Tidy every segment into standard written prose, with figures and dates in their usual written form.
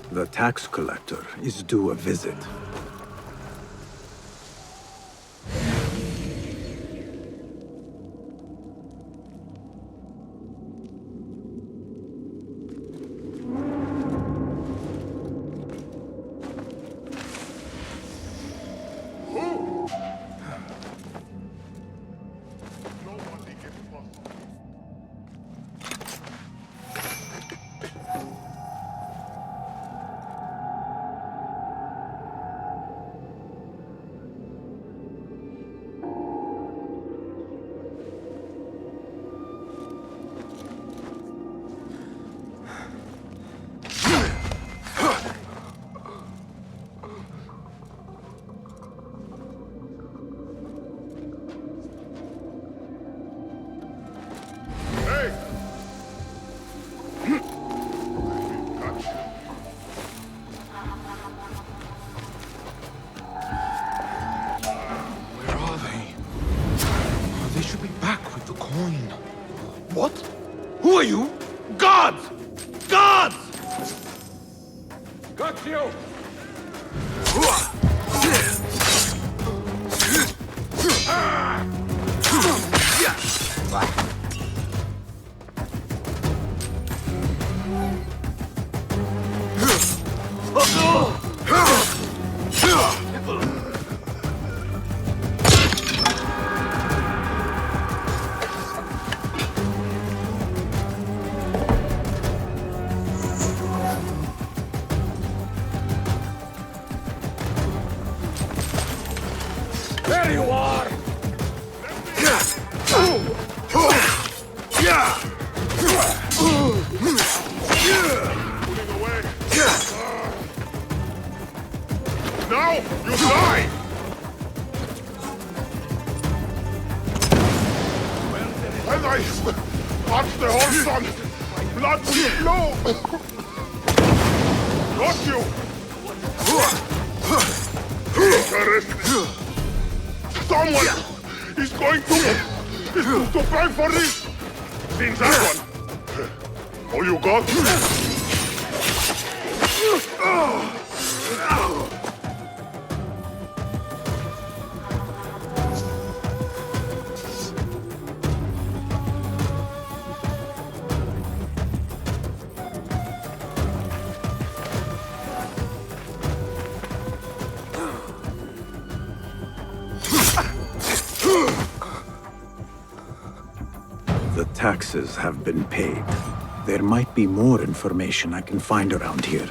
The tax collector is due a visit. What? Who are you? Guards! Guards! Got you! There you are! Now you die! As I touch the horse on, blood will flow! Got you! Interesting. Someone is going to pay for this! Seen that one? Oh, you got? The taxes have been paid. There might be more information I can find around here.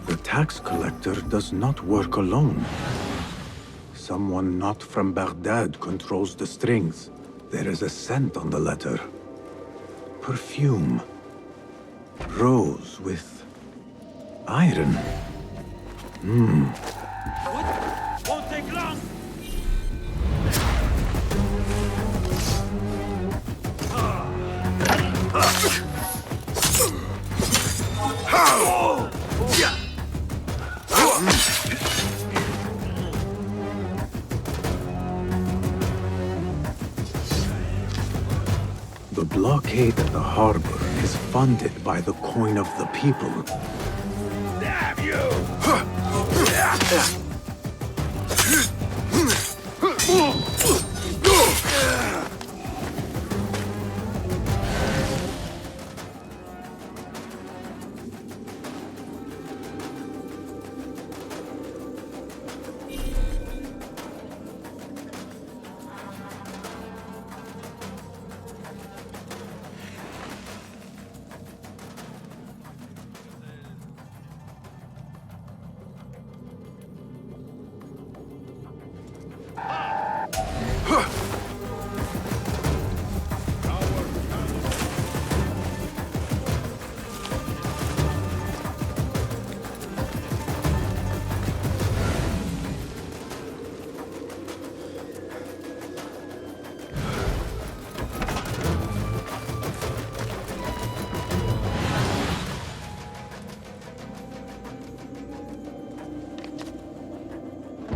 The tax collector does not work alone. Someone not from Baghdad controls the strings. There is a scent on the letter. Perfume. Rose with iron. What? Won't take long! The blockade at the harbor is funded by the coin of the people. Damn you!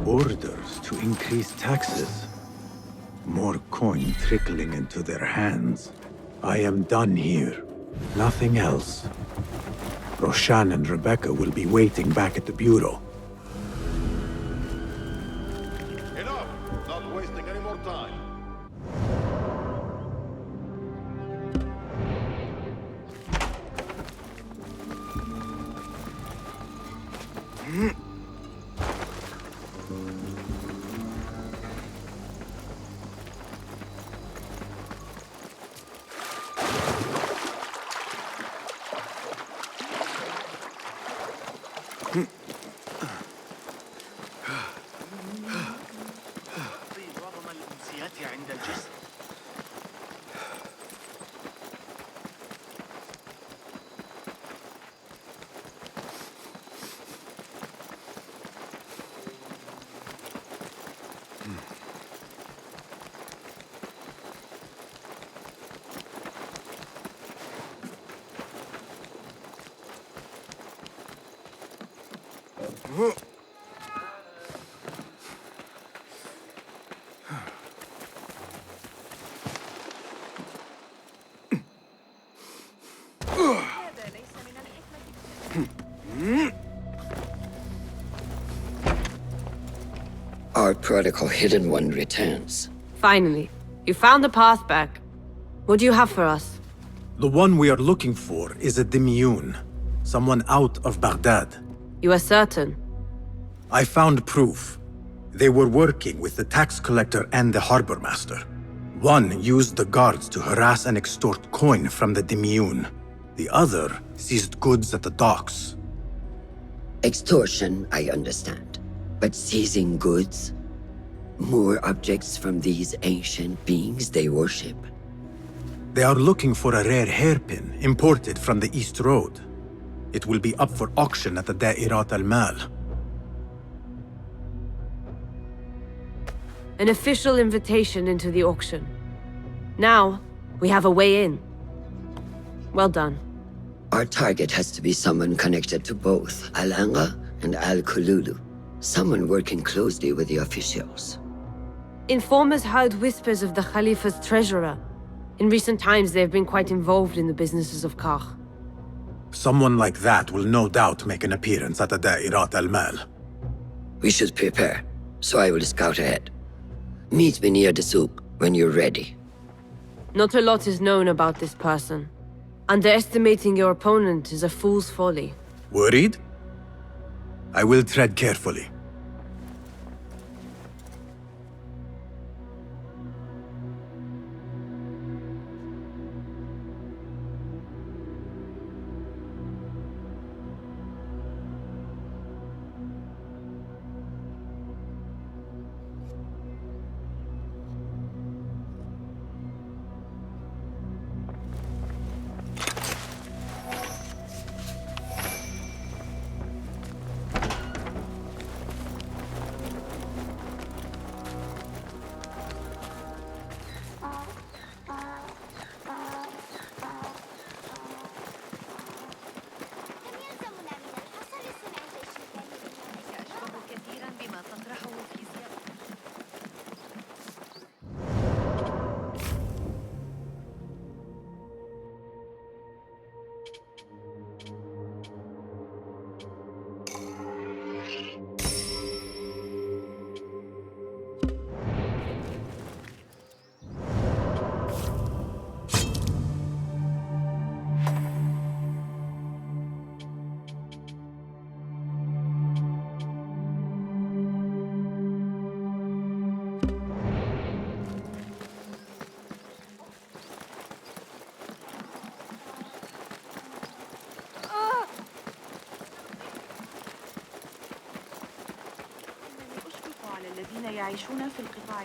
Orders to increase taxes. More coin trickling into their hands. I am done here. Nothing else. Roshan and Rebecca will be waiting back at the bureau. Enough! Not wasting any more time. رغم الأمسيات عند الجسم. Our prodigal hidden one returns. Finally, you found the path back. What do you have for us? The one we are looking for is a Dimiyun. Someone out of Baghdad. You are certain? I found proof. They were working with the tax collector and the harbor master. One used the guards to harass and extort coin from the Dimiyun. The other seized goods at the docks. Extortion, I understand. But seizing goods? More objects from these ancient beings they worship. They are looking for a rare hairpin imported from the East Road. It will be up for auction at the Da'irat al-Mal. An official invitation into the auction. Now, we have a way in. Well done. Our target has to be someone connected to both Al-Anga and Al-Kululu. Someone working closely with the officials. Informers heard whispers of the Khalifa's treasurer. In recent times, they have been quite involved in the businesses of Kach. Someone like that will no doubt make an appearance at the Da'irat al-Mal. We should prepare, so I will scout ahead. Meet me near the souk when you're ready. Not a lot is known about this person. Underestimating your opponent is a fool's folly. Worried? I will tread carefully. الذين يعيشون في القطاع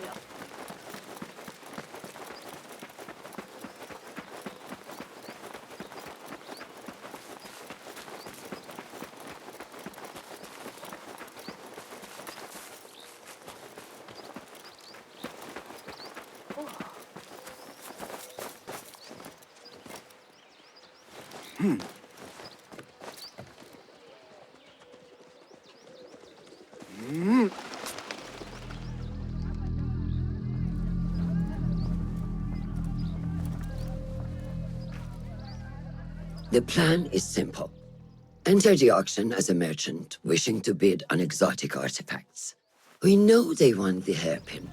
The plan is simple. Enter the auction as a merchant wishing to bid on exotic artifacts. We know they want the hairpin,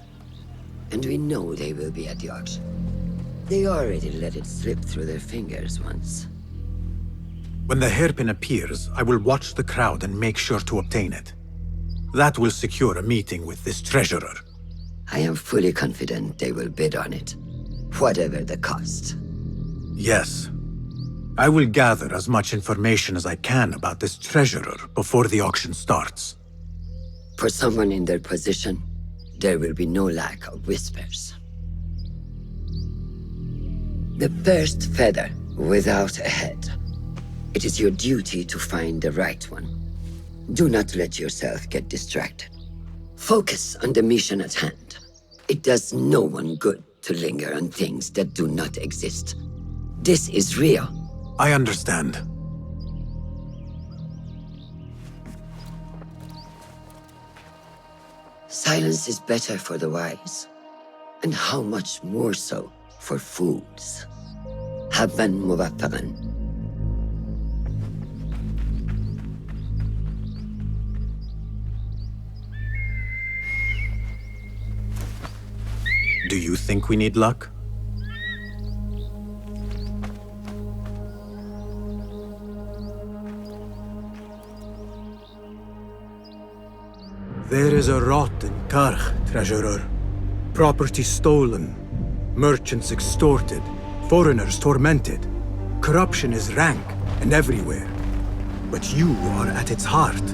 and we know they will be at the auction. They already let it slip through their fingers once. When the hairpin appears, I will watch the crowd and make sure to obtain it. That will secure a meeting with this treasurer. I am fully confident they will bid on it, whatever the cost. Yes. I will gather as much information as I can about this treasurer before the auction starts. For someone in their position, there will be no lack of whispers. The first feather without a head. It is your duty to find the right one. Do not let yourself get distracted. Focus on the mission at hand. It does no one good to linger on things that do not exist. This is real. I understand. Silence is better for the wise, and how much more so for fools. حبا موفقا. Do you think we need luck? There is a rot in Karch, treasurer. Property stolen, merchants extorted, foreigners tormented. Corruption is rank and everywhere. But you are at its heart.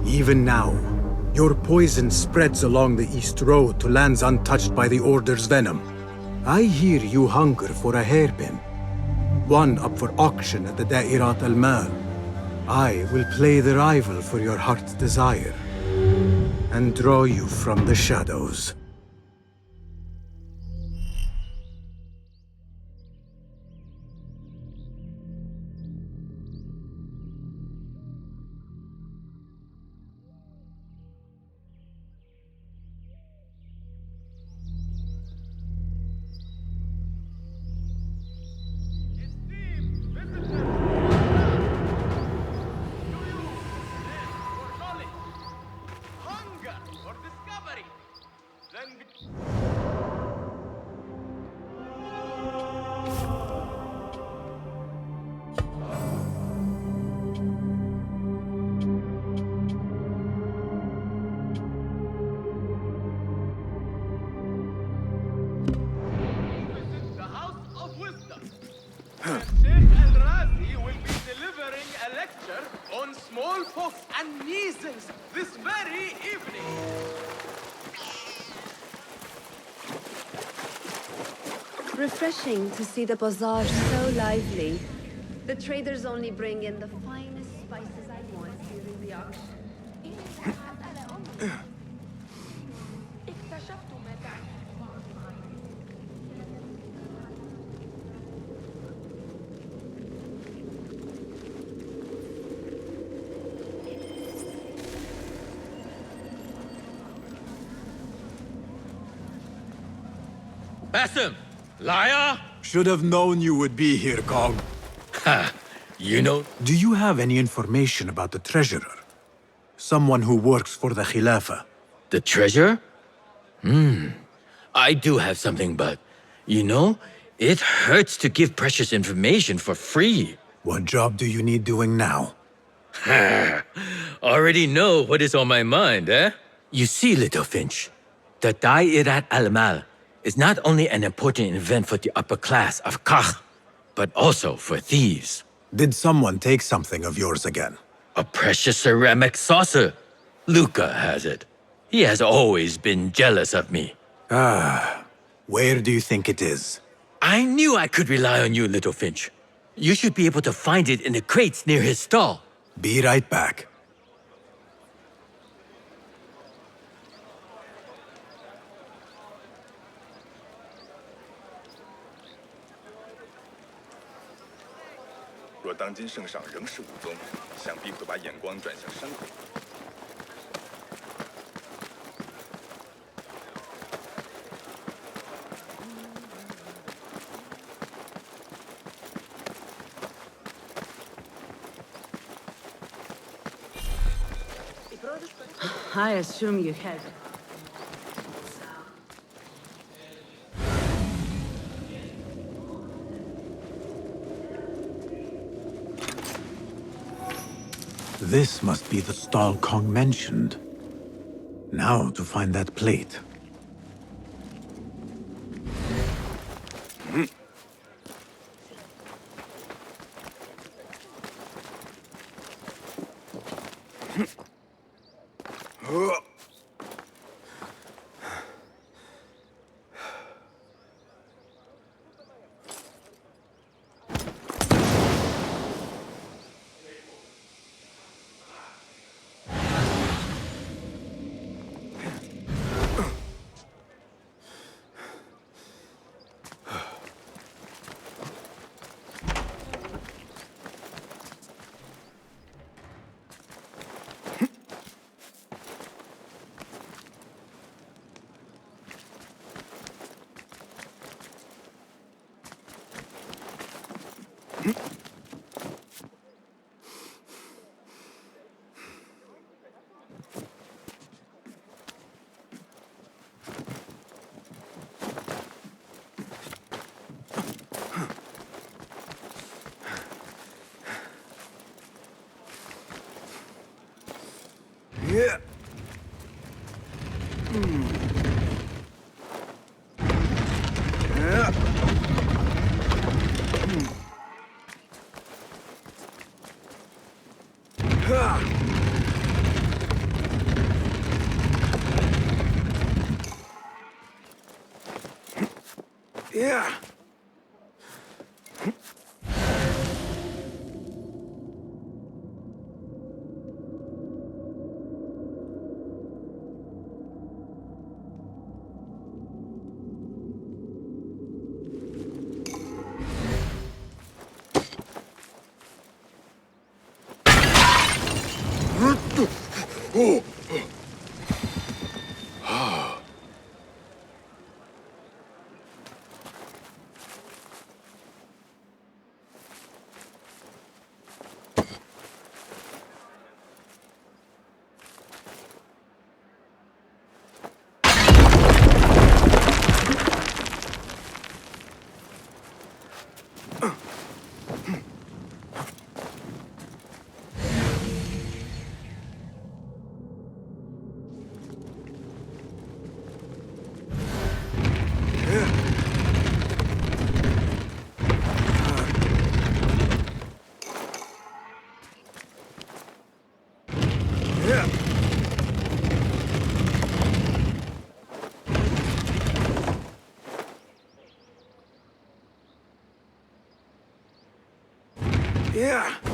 Even now, your poison spreads along the East Road to lands untouched by the Order's venom. I hear you hunger for a hairpin. One up for auction at the Da'irat al-Mal. I will play the rival for your heart's desire and draw you from the shadows. Smallpox and measles this very evening. Refreshing to see the bazaar so lively. The traders only bring in the finest spices I want during the auction. Bassam! Liar! Should have known you would be here, Kong. Ha! You know... Do you have any information about the treasurer? Someone who works for the Khilafah. The treasure? I do have something, but... You know, it hurts to give precious information for free. What job do you need doing now? Already know what is on my mind, eh? You see, little Finch, the Da'irat al-Mal is not only an important event for the upper class of Kach, but also for thieves. Did someone take something of yours again? A precious ceramic saucer. Luca has it. He has always been jealous of me. Where do you think it is? I knew I could rely on you, little Finch. You should be able to find it in the crates near his stall. Be right back. I assume you had. This must be the stall Kong mentioned. Now to find that plate. Yeah. Yeah. Yeah.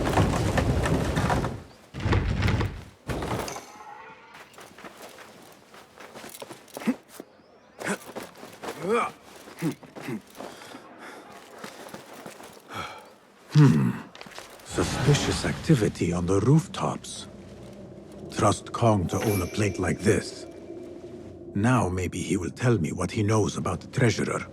Suspicious activity on the rooftops. Trust Kong to own a plate like this. Now maybe he will tell me what he knows about the treasurer.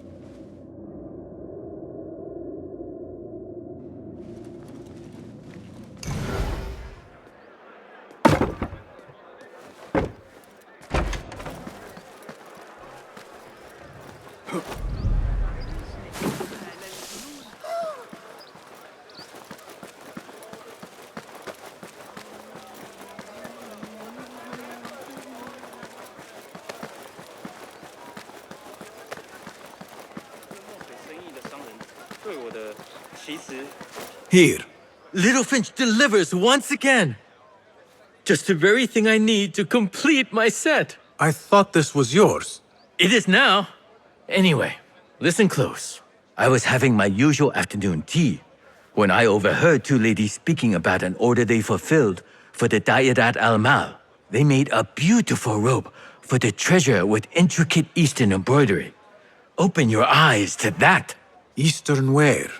Here. Little Finch delivers once again. Just the very thing I need to complete my set. I thought this was yours. It is now. Anyway, listen close. I was having my usual afternoon tea when I overheard two ladies speaking about an order they fulfilled for the Da'irat al-Mal. They made a beautiful robe for the treasure with intricate Eastern embroidery. Open your eyes to that. Eastern wear.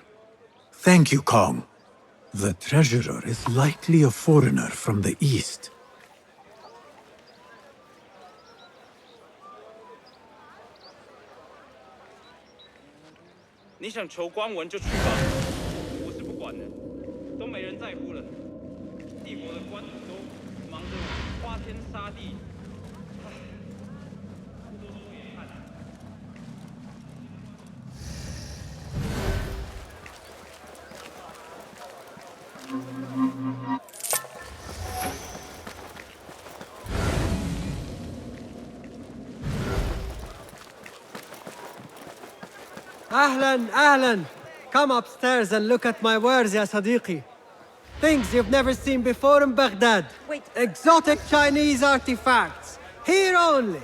Thank you, Kong. The treasurer is likely a foreigner from the East. 你想求光文就去吧，我是不管的，都没人在乎了。帝国的官土都忙着花天杀地，唉，不多说也看。أهلاً أهلاً. Come upstairs and look at my wares, ya Sadiqi. Things you've never seen before in Baghdad. Wait. Exotic Chinese artifacts. Here only.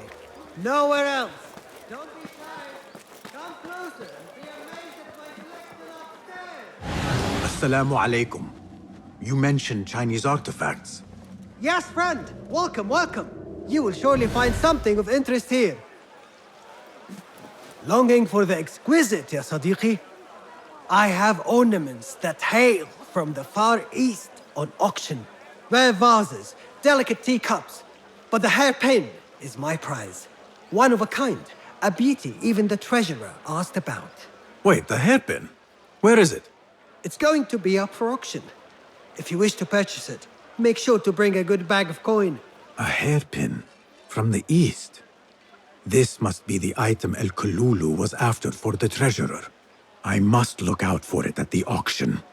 Nowhere else. Don't be shy. Come closer and be amazed at my collection upstairs. Assalamu alaikum. You mentioned Chinese artifacts. Yes, friend. Welcome, welcome. You will surely find something of interest here. Longing for the exquisite, ya Sadiqi? I have ornaments that hail from the Far East on auction. Rare vases, delicate teacups. But the hairpin is my prize. One of a kind. A beauty even the treasurer asked about. Wait, the hairpin? Where is it? It's going to be up for auction. If you wish to purchase it, make sure to bring a good bag of coin. A hairpin from the East. This must be the item El Kululu was after for the treasurer. I must look out for it at the auction.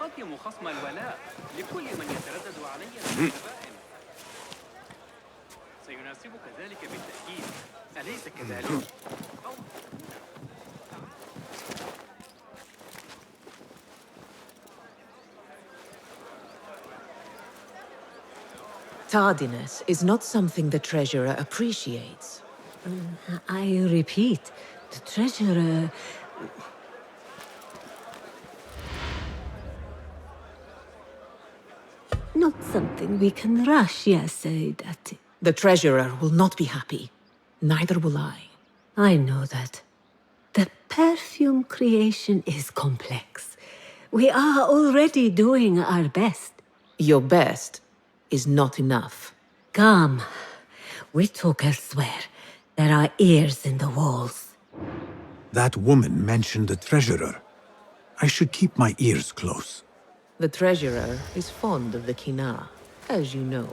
أقدم خصم الولاء لكل من يتردد علي من الزبائن. سيناسبك ذلك بالتأكيد، أليس كذلك؟ Tardiness is not something the treasurer appreciates. I repeat, the treasurer... Not something we can rush, yes, Saidati. The treasurer will not be happy. Neither will I. I know that. The perfume creation is complex. We are already doing our best. Your best is not enough. Come. We talk elsewhere. There are ears in the walls. That woman mentioned the treasurer. I should keep my ears close. The treasurer is fond of the Kina, as you know.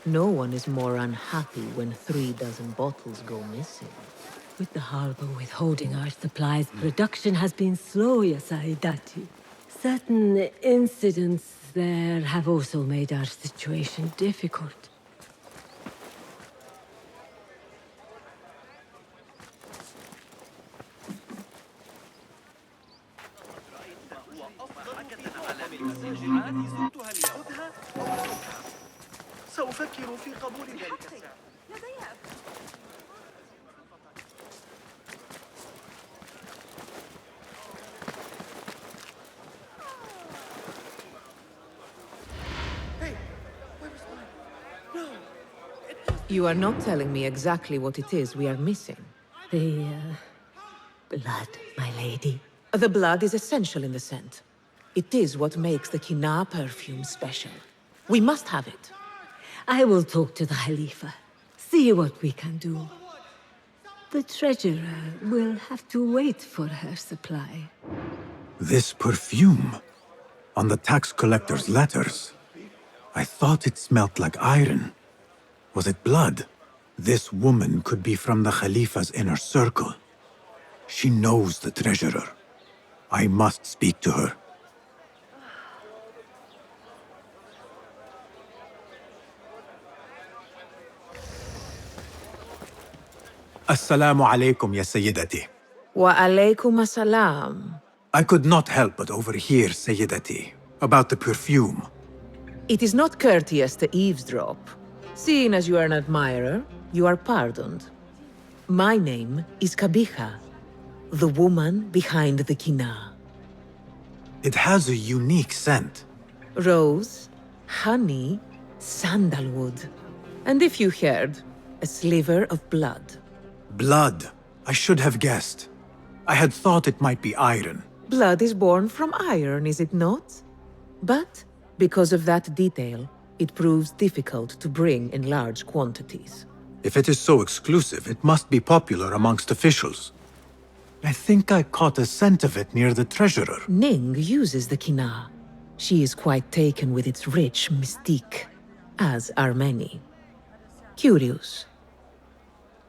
No one is more unhappy when 36 bottles go missing. With the harbor withholding our supplies, production has been slow, Saidati. Certain incidents there have also made our situation difficult. سأفكر في قبول ذلك السعر. You are not telling me exactly what it is we are missing. The blood, my lady. The blood is essential in the scent. It is what makes the Kina perfume special. We must have it. I will talk to the Khalifa. See what we can do. The treasurer will have to wait for her supply. This perfume on the tax collector's letters. I thought it smelt like iron. Was it blood? This woman could be from the Khalifa's inner circle. She knows the treasurer. I must speak to her. Assalamu alaikum, ya Sayyidati. Wa alaykum assalam. I could not help but overhear, Sayyidati, about the perfume. It is not courteous to eavesdrop. Seeing as you are an admirer, you are pardoned. My name is Kabija, the woman behind the Kina. It has a unique scent. Rose, honey, sandalwood. And if you heard, a sliver of blood. Blood. I should have guessed. I had thought it might be iron. Blood is born from iron, is it not? But because of that detail, it proves difficult to bring in large quantities. If it is so exclusive, it must be popular amongst officials. I think I caught a scent of it near the treasurer. Ning uses the Kina. She is quite taken with its rich mystique, as are many. Curious.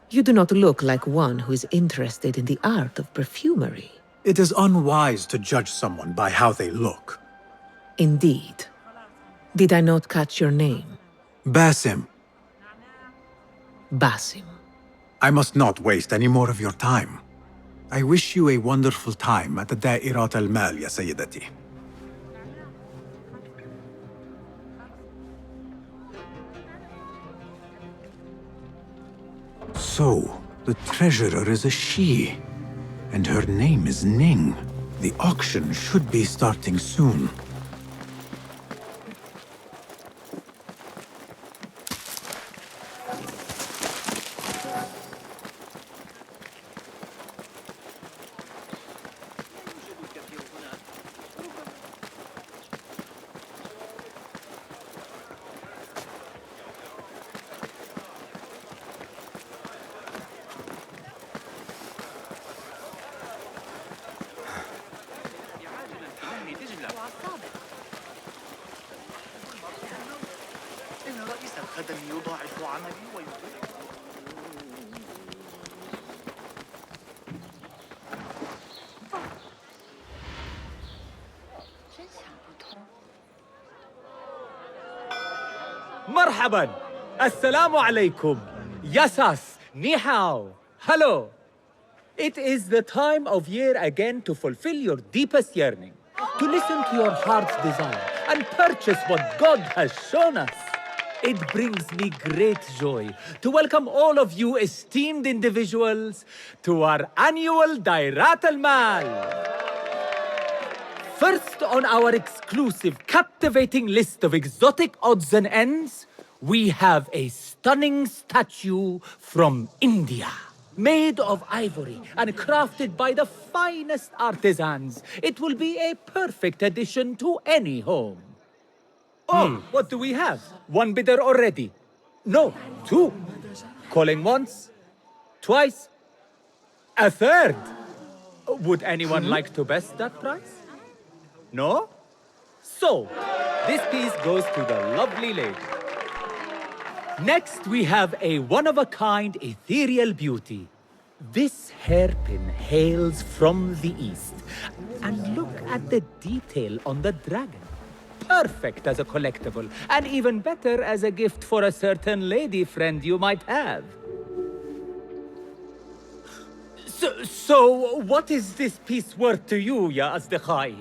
You do not look like one who is interested in the art of perfumery. It is unwise to judge someone by how they look. Indeed. Did I not catch your name? Basim. Basim. I must not waste any more of your time. I wish you a wonderful time at the Da'irat al-Mal, ya Sayyidati. So, the treasurer is a she, and her name is Ning. The auction should be starting soon. مرحبا السلام عليكم Yasas Ni hao Hello. It is the time of year again to fulfill your deepest yearning, to listen to your heart's desire and purchase what God has shown us. It brings me great joy to welcome all of you esteemed individuals to our annual Dairat al-Mal. First on our exclusive, captivating list of exotic odds and ends, we have a stunning statue from India. Made of ivory and crafted by the finest artisans, it will be a perfect addition to any home. Oh, what do we have? One bidder already? No, two. Calling once, twice, a third. Would anyone like to best that price? No? So, this piece goes to the lovely lady. Next, we have a one-of-a-kind ethereal beauty. This hairpin hails from the east. And look at the detail on the dragon. Perfect as a collectible, and even better as a gift for a certain lady friend you might have. So what is this piece worth to you, Ya Asdiqai?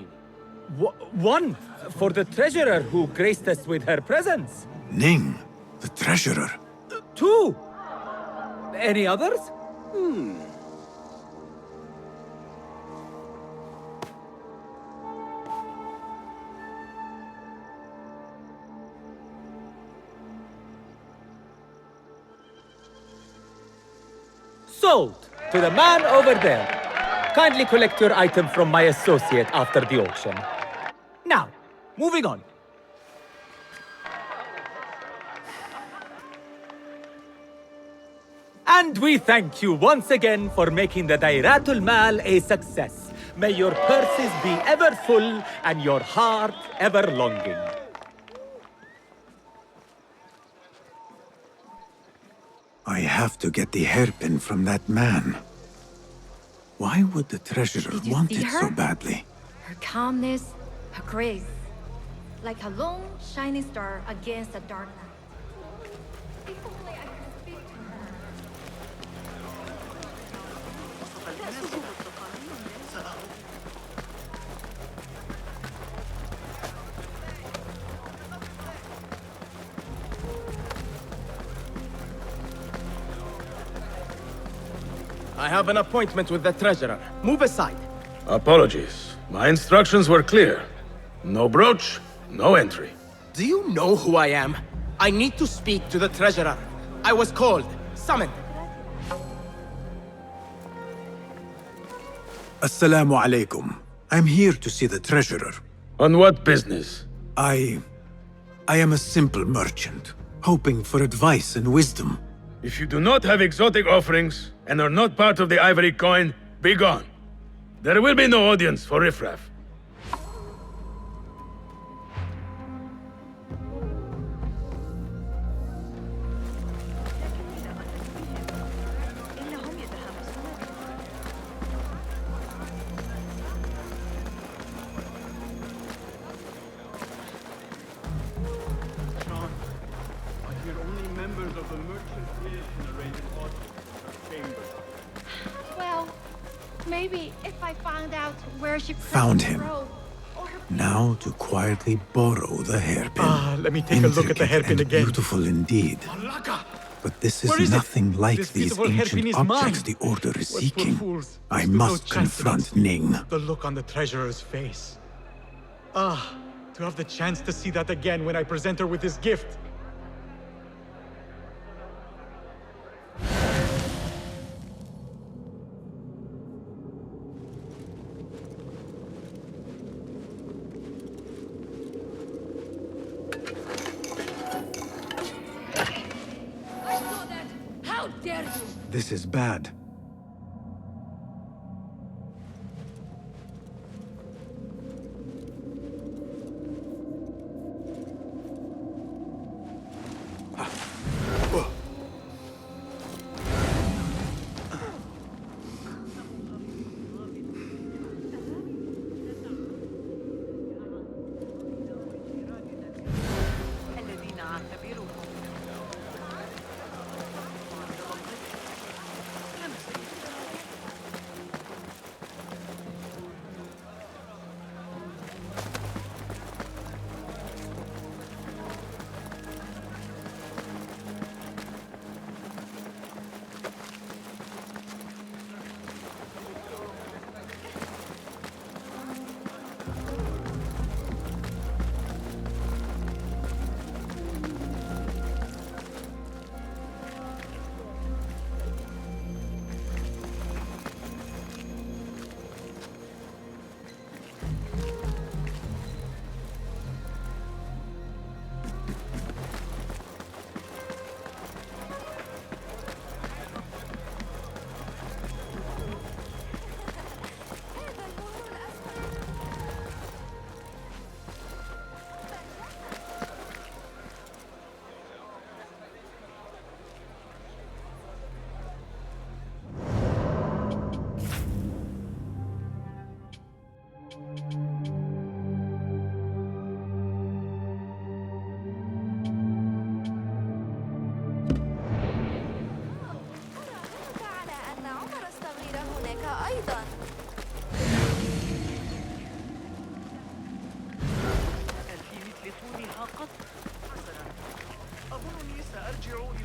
One, for the treasurer who graced us with her presence. Ning, the treasurer. Two. Any others? Sold to the man over there. Kindly collect your item from my associate after the auction. Now, moving on. And we thank you once again for making the Dairatul Mal a success. May your purses be ever full and your heart ever longing. I have to get the hairpin from that man. Why would the treasurer Did you want see it so her? badly? Her calmness, her grace. Like a lone, shining star against the dark night. If only I could speak to her. I have an appointment with the treasurer. Move aside. Apologies. My instructions were clear. No brooch, no entry. Do you know who I am? I need to speak to the treasurer. I was called, summoned. Assalamu alaikum. I'm here to see the treasurer. On what business? I am a simple merchant, hoping for advice and wisdom. If you do not have exotic offerings and are not part of the ivory coin, be gone. There will be no audience for riffraff. Well, maybe if I found out where she Found him. Now to quietly borrow the hairpin. Let me take a look at the hairpin and again. Beautiful indeed. But this Where is is it? nothing like This these beautiful hairpin ancient is objects mine. the Order is What seeking. fools. I Stood no must chance confront against Ning. The look on the treasurer's face. To have the chance to see that again when I present her with this gift. How dare you! This is bad.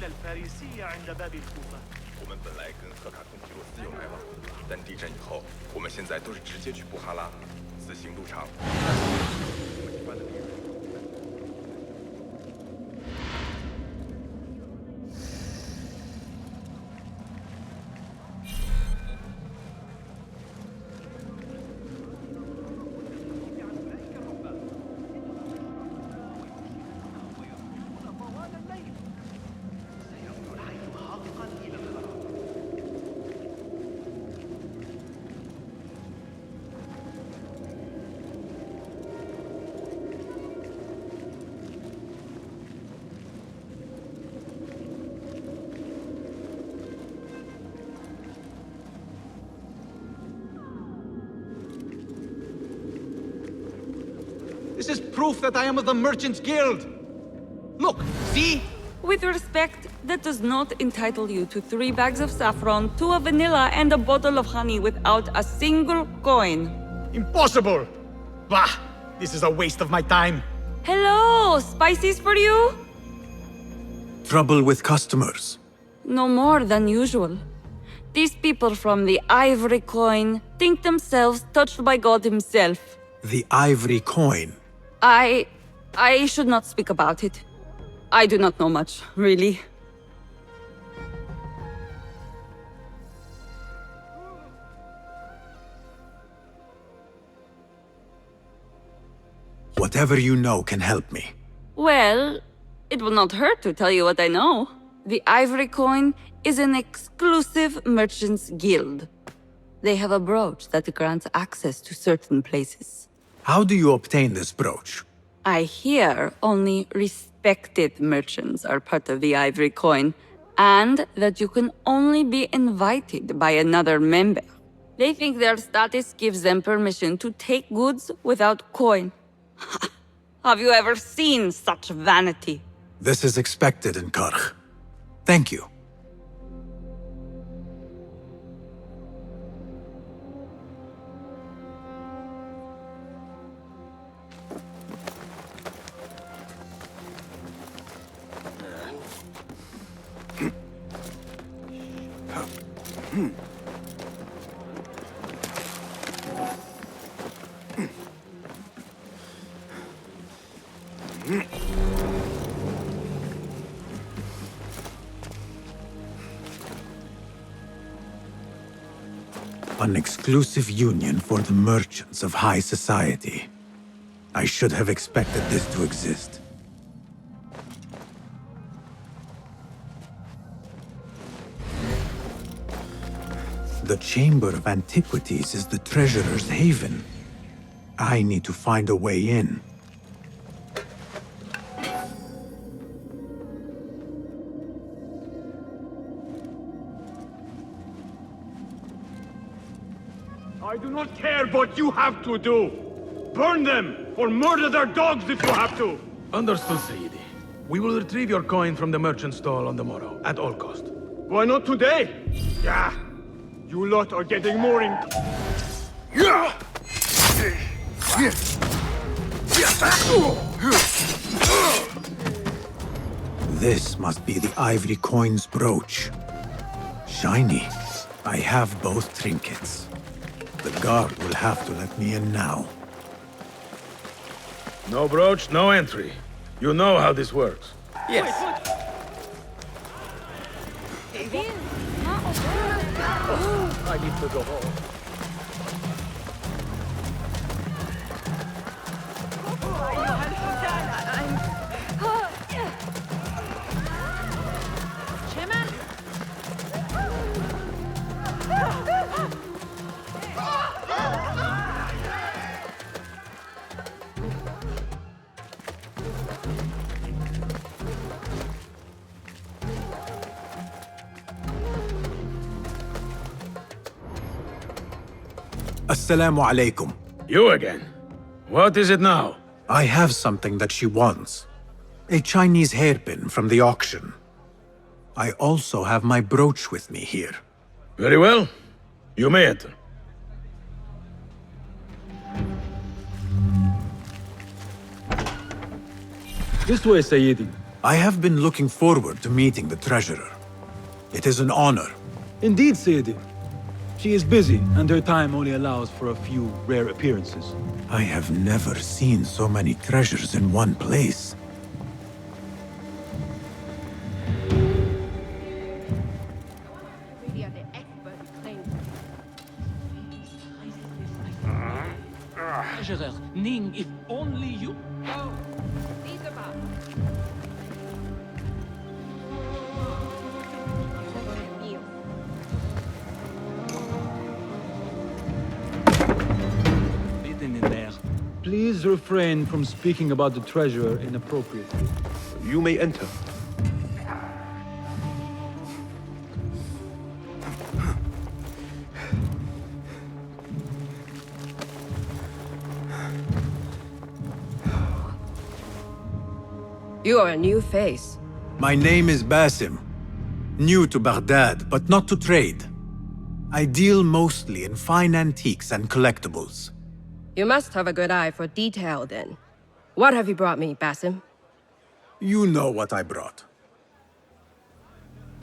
الفارسية عند باب الكوفة. 我们本来跟赫卡通皮洛斯有来往，但地震以后，我们现在都是直接去布哈拉，自行入场。我们一般的利润。 لا This is proof that I am of the Merchants Guild! Look, see? With respect, that does not entitle you to 3 bags of saffron, 2 of vanilla, and a bottle of honey without a single coin. Impossible! Bah! This is a waste of my time. Hello! Spices for you? Trouble with customers. No more than usual. These people from the Ivory Coin think themselves touched by God himself. The ivory coin. I should not speak about it. I do not know much, really. Whatever you know can help me. Well, it will not hurt to tell you what I know. The Ivory Coin is an exclusive merchants guild. They have a brooch that grants access to certain places. How do you obtain this brooch? I hear only respected merchants are part of the Ivory Coin, and that you can only be invited by another member. They think their status gives them permission to take goods without coin. Have you ever seen such vanity? This is expected in Karch. Thank you. An exclusive union for the merchants of high society. I should have expected this to exist. The Chamber of Antiquities is the treasurer's haven. I need to find a way in. I do not care what you have to do. Burn them, or murder their dogs if you have to. Understood, Sayyidi. We will retrieve your coin from the merchant stall on the morrow, at all cost. Why not today? Yeah, you lot are getting more in... This must be the ivory coin's brooch. Shiny. I have both trinkets. The guard will have to let me in now. No brooch, no entry. You know how this works. Yes. I need to go home. Assalamu alaikum. You again? What is it now? I have something that she wants. A Chinese hairpin from the auction. I also have my brooch with me here. Very well. You may enter. This way, Sayyidi. I have been looking forward to meeting the treasurer. It is an honor. Indeed, Sayyidi. She is busy, and her time only allows for a few rare appearances. I have never seen so many treasures in one place. Treasurer, Ning, if only you... Please refrain from speaking about the treasurer inappropriately. You may enter. You are a new face. My name is Basim. New to Baghdad, but not to trade. I deal mostly in fine antiques and collectibles. You must have a good eye for detail, then. What have you brought me, Basim? You know what I brought.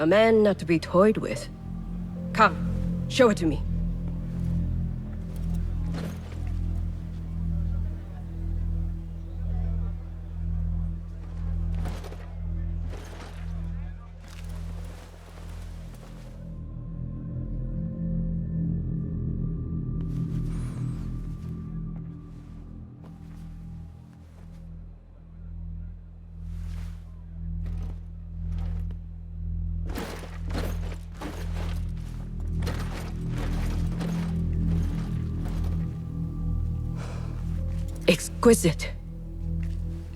A man not to be toyed with. Come, show it to me. Exquisite.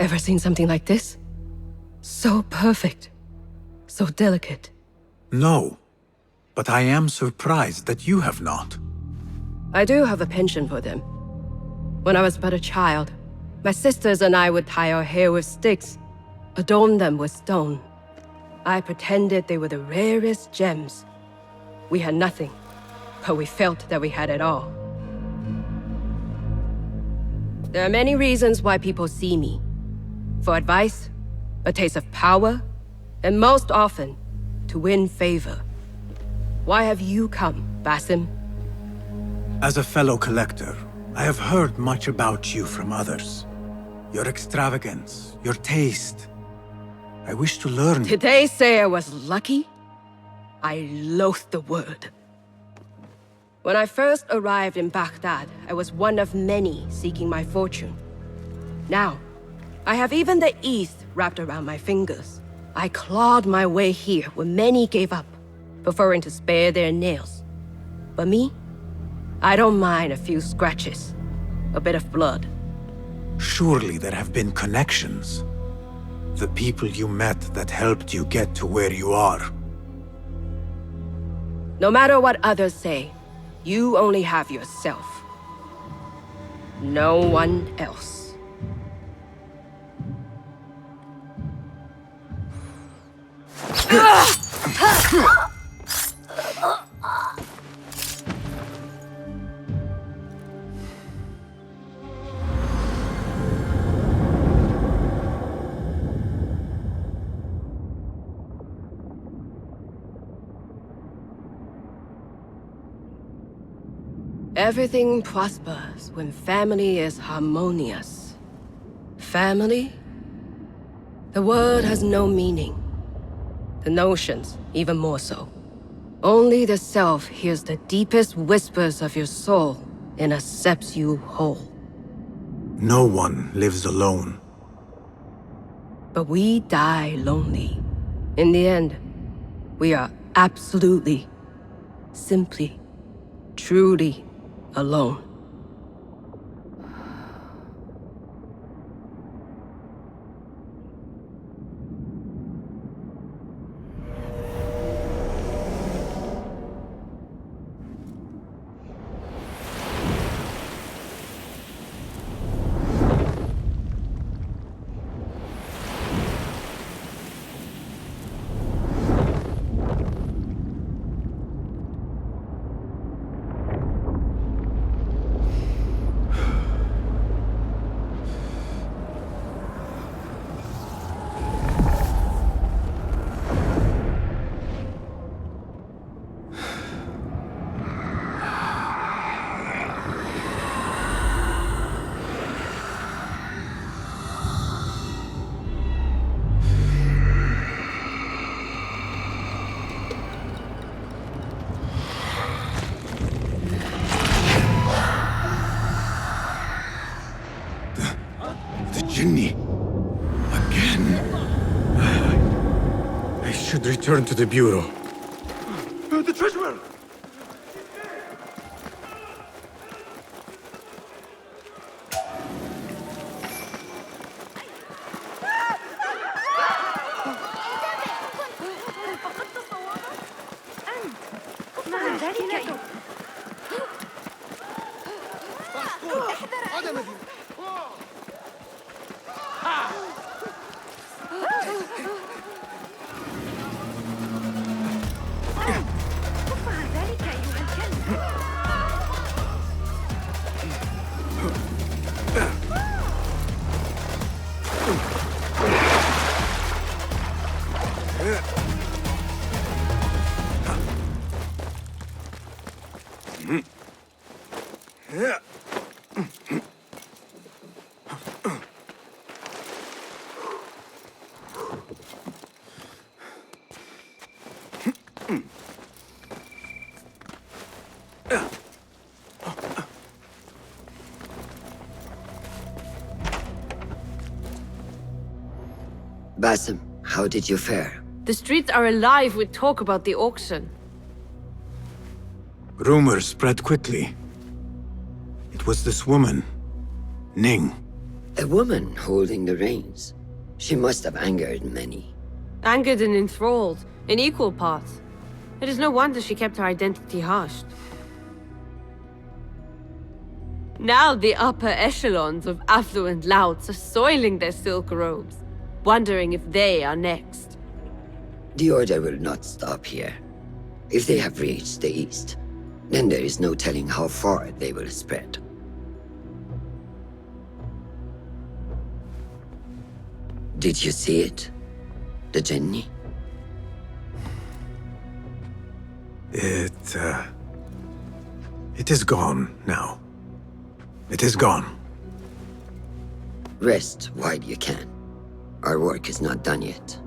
Ever seen something like this? So perfect. So delicate. No, but I am surprised that you have not. I do have a penchant for them. When I was but a child, my sisters and I would tie our hair with sticks, adorn them with stone. I pretended they were the rarest gems. We had nothing, but we felt that we had it all. There are many reasons why people see me. For advice, a taste of power, and most often, to win favor. Why have you come, Basim? As a fellow collector, I have heard much about you from others. Your extravagance, your taste. I wish to learn. Did they say I was lucky? I loathe the word. When I first arrived in Baghdad, I was one of many seeking my fortune. Now, I have even the East wrapped around my fingers. I clawed my way here when many gave up, preferring to spare their nails. But me? I don't mind a few scratches, a bit of blood. Surely there have been connections. The people you met that helped you get to where you are. No matter what others say, you only have yourself. No one else. Everything prospers when family is harmonious. Family? The word has no meaning. The notions, even more so. Only the self hears the deepest whispers of your soul and accepts you whole. No one lives alone. But we die lonely. In the end, we are absolutely, simply, truly alone. Jinni. Again. I should return to the Bureau. The treasurer! Basim, how did you fare? The streets are alive with talk about the auction. Rumors spread quickly. It was this woman, Ning. A woman holding the reins. She must have angered many. Angered and enthralled, in equal parts. It is no wonder she kept her identity hushed. Now the upper echelons of affluent louts are soiling their silk robes, wondering if they are next. The Order will not stop here. If they have reached the East, then there is no telling how far they will spread. Did you see it? The Jenny? It is gone now. It is gone. Rest while you can. Our work is not done yet.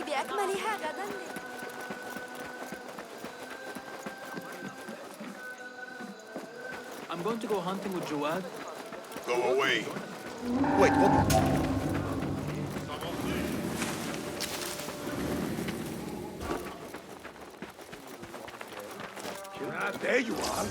بأكملها غدا. I'm going to go hunting with Jawad. Go away. Wait, what? Ah, there you are.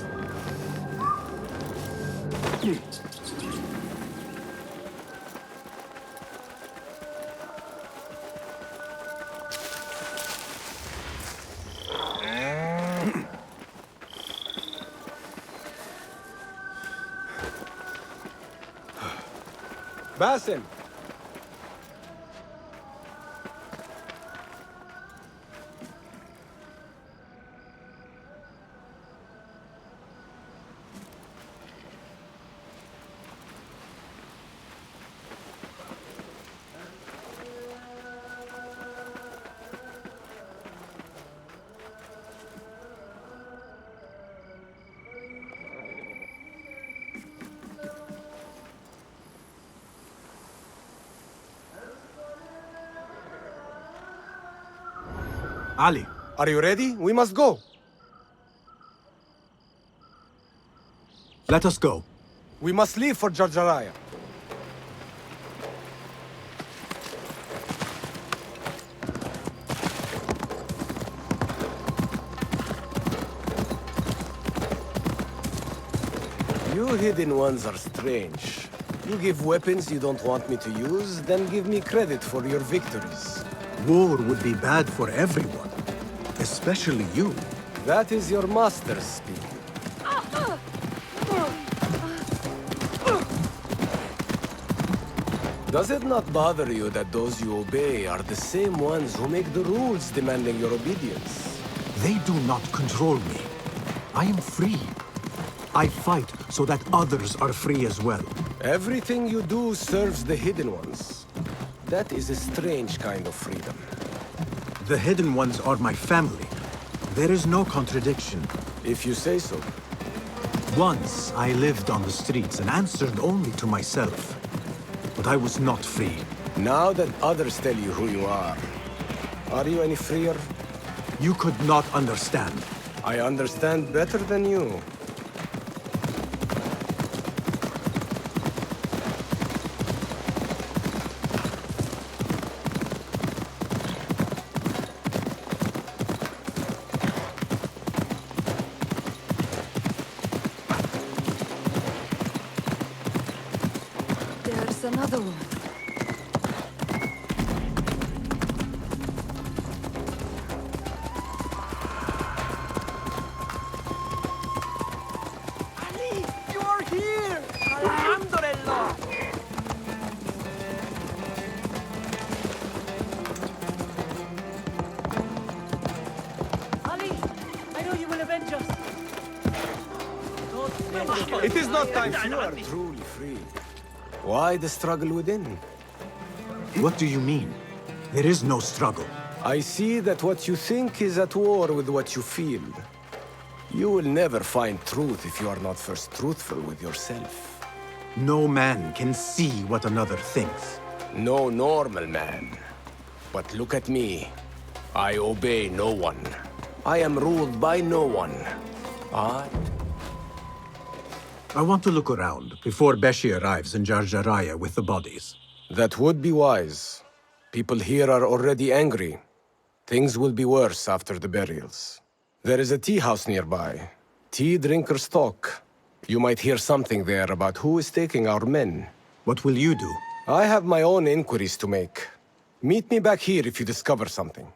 Basim! Ali. Are you ready? We must go. Let us go. We must leave for Jarjaraya. You hidden ones are strange. You give weapons you don't want me to use, then give me credit for your victories. War would be bad for everyone, especially you. That is your master speaking. Does it not bother you that those you obey are the same ones who make the rules demanding your obedience? They do not control me. I am free. I fight so that others are free as well. Everything you do serves the Hidden Ones. That is a strange kind of freedom. The Hidden Ones are my family. There is no contradiction. If you say so. Once I lived on the streets and answered only to myself. But I was not free. Now that others tell you who you are you any freer? You could not understand. I understand better than you. There's another one. Ali, you are here! Alhamdulillah! Ali, I know you will avenge us. It is not time you are truly free. Why the struggle within? What do you mean? There is no struggle. I see that what you think is at war with what you feel. You will never find truth if you are not first truthful with yourself. No man can see what another thinks. No normal man. But look at me. I obey no one. I am ruled by no one. I want to look around before Beshi arrives in Jarjaraya with the bodies. That would be wise. People here are already angry. Things will be worse after the burials. There is a tea house nearby. Tea drinkers talk. You might hear something there about who is taking our men. What will you do? I have my own inquiries to make. Meet me back here if you discover something.